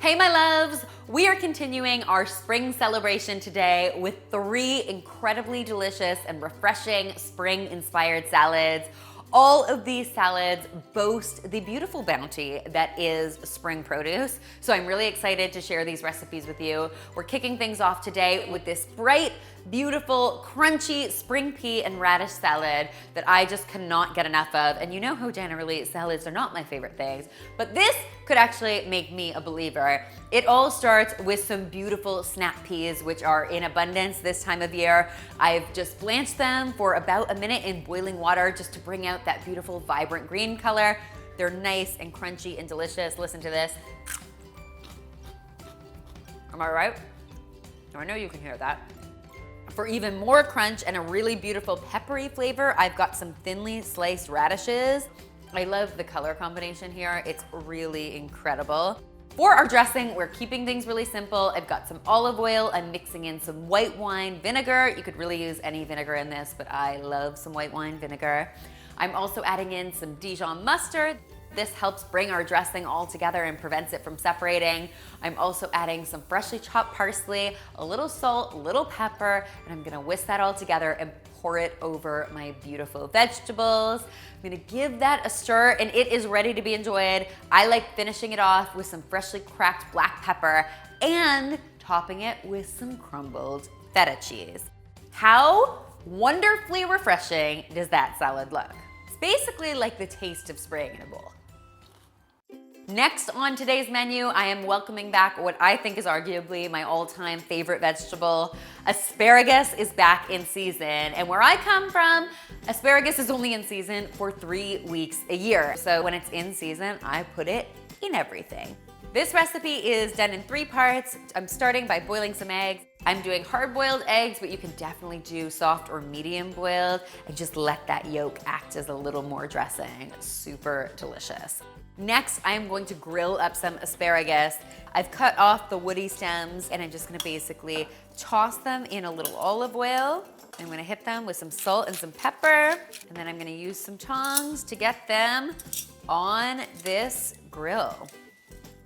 Hey my loves, we are continuing our spring celebration today with 3 incredibly delicious and refreshing spring-inspired salads. All of these salads boast the beautiful bounty that is spring produce, so I'm really excited to share these recipes with you. We're kicking things off today with this bright, beautiful, crunchy spring pea and radish salad that I just cannot get enough of. And you know how generally salads are not my favorite things, but this could actually make me a believer. It all starts with some beautiful snap peas, which are in abundance this time of year. I've just blanched them for about a minute in boiling water just to bring out that beautiful, vibrant green color. They're nice and crunchy and delicious. Listen to this. Am I right? I know you can hear that. For even more crunch and a really beautiful peppery flavor, I've got some thinly sliced radishes. I love the color combination here. It's really incredible. For our dressing, we're keeping things really simple. I've got some olive oil. I'm mixing in some white wine vinegar. You could really use any vinegar in this, but I love some white wine vinegar. I'm also adding in some Dijon mustard. This helps bring our dressing all together and prevents it from separating. I'm also adding some freshly chopped parsley, a little salt, a little pepper, and I'm gonna whisk that all together and pour it over my beautiful vegetables. I'm gonna give that a stir and it is ready to be enjoyed. I like finishing it off with some freshly cracked black pepper and topping it with some crumbled feta cheese. How wonderfully refreshing does that salad look? It's basically like the taste of spring in a bowl. Next on today's menu, I am welcoming back what I think is arguably my all-time favorite vegetable. Asparagus is back in season, and where I come from, asparagus is only in season for 3 weeks a year. So when it's in season, I put it in everything. This recipe is done in 3 parts. I'm starting by boiling some eggs. I'm doing hard-boiled eggs, but you can definitely do soft or medium-boiled and just let that yolk act as a little more dressing. Super delicious. Next, I am going to grill up some asparagus. I've cut off the woody stems and I'm just gonna basically toss them in a little olive oil. I'm gonna hit them with some salt and some pepper, and then I'm gonna use some tongs to get them on this grill.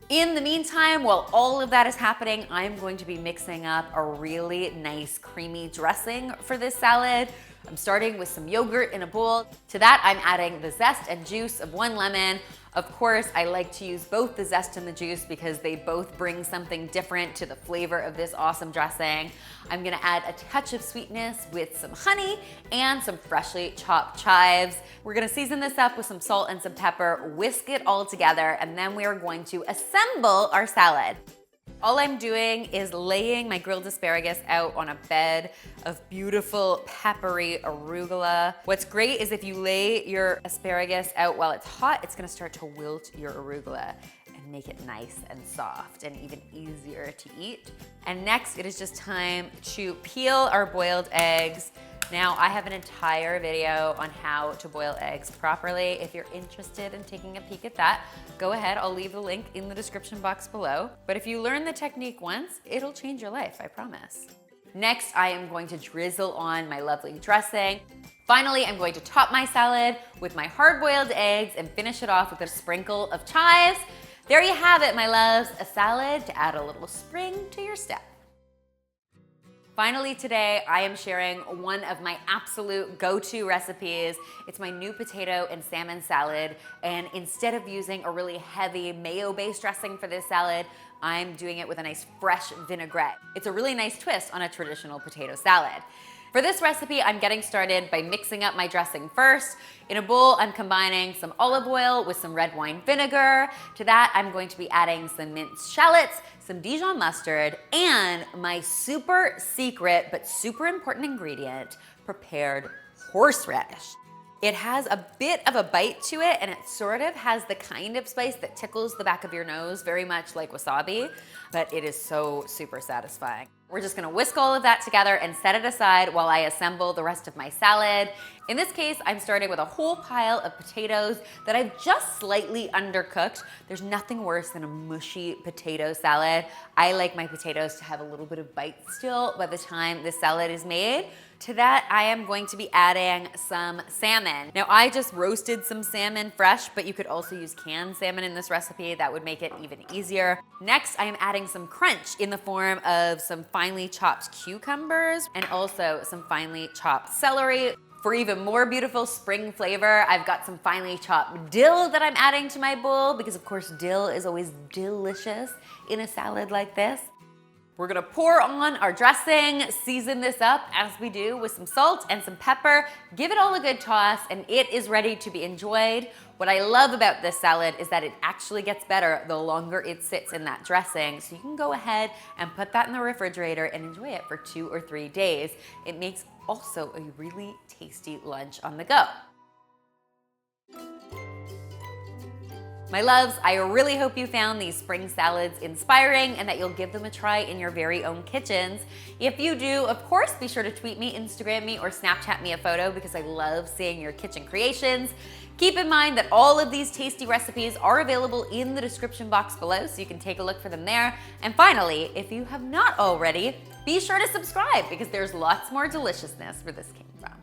In the meantime, while all of that is happening, I'm going to be mixing up a really nice creamy dressing for this salad. I'm starting with some yogurt in a bowl. To that, I'm adding the zest and juice of 1 lemon. Of course, I like to use both the zest and the juice because they both bring something different to the flavor of this awesome dressing. I'm gonna add a touch of sweetness with some honey and some freshly chopped chives. We're gonna season this up with some salt and some pepper, whisk it all together, and then we are going to assemble our salad. All I'm doing is laying my grilled asparagus out on a bed of beautiful peppery arugula. What's great is if you lay your asparagus out while it's hot, it's gonna start to wilt your arugula and make it nice and soft and even easier to eat. And next, it is just time to peel our boiled eggs. Now, I have an entire video on how to boil eggs properly. If you're interested in taking a peek at that, go ahead. I'll leave the link in the description box below. But if you learn the technique once, it'll change your life, I promise. Next, I am going to drizzle on my lovely dressing. Finally, I'm going to top my salad with my hard-boiled eggs and finish it off with a sprinkle of chives. There you have it, my loves, a salad to add a little spring to your step. Finally today, I am sharing one of my absolute go-to recipes. It's my new potato and salmon salad, and instead of using a really heavy mayo-based dressing for this salad, I'm doing it with a nice fresh vinaigrette. It's a really nice twist on a traditional potato salad. For this recipe, I'm getting started by mixing up my dressing first. In a bowl, I'm combining some olive oil with some red wine vinegar. To that, I'm going to be adding some minced shallots, some Dijon mustard, and my super secret but super important ingredient, prepared horseradish. It has a bit of a bite to it, and it sort of has the kind of spice that tickles the back of your nose, very much like wasabi, but it is so super satisfying. We're just gonna whisk all of that together and set it aside while I assemble the rest of my salad. In this case, I'm starting with a whole pile of potatoes that I've just slightly undercooked. There's nothing worse than a mushy potato salad. I like my potatoes to have a little bit of bite still by the time this salad is made. To that, I am going to be adding some salmon. Now, I just roasted some salmon fresh, but you could also use canned salmon in this recipe. That would make it even easier. Next, I am adding some crunch in the form of some finely chopped cucumbers and also some finely chopped celery. For even more beautiful spring flavor, I've got some finely chopped dill that I'm adding to my bowl because of course dill is always delicious in a salad like this. We're gonna pour on our dressing, season this up as we do with some salt and some pepper, give it all a good toss, and it is ready to be enjoyed. What I love about this salad is that it actually gets better the longer it sits in that dressing, so you can go ahead and put that in the refrigerator and enjoy it for 2 or 3 days. It makes also a really tasty lunch on the go. My loves, I really hope you found these spring salads inspiring and that you'll give them a try in your very own kitchens. If you do, of course, be sure to tweet me, Instagram me, or Snapchat me a photo because I love seeing your kitchen creations. Keep in mind that all of these tasty recipes are available in the description box below, so you can take a look for them there. And finally, if you have not already, be sure to subscribe because there's lots more deliciousness where this came from.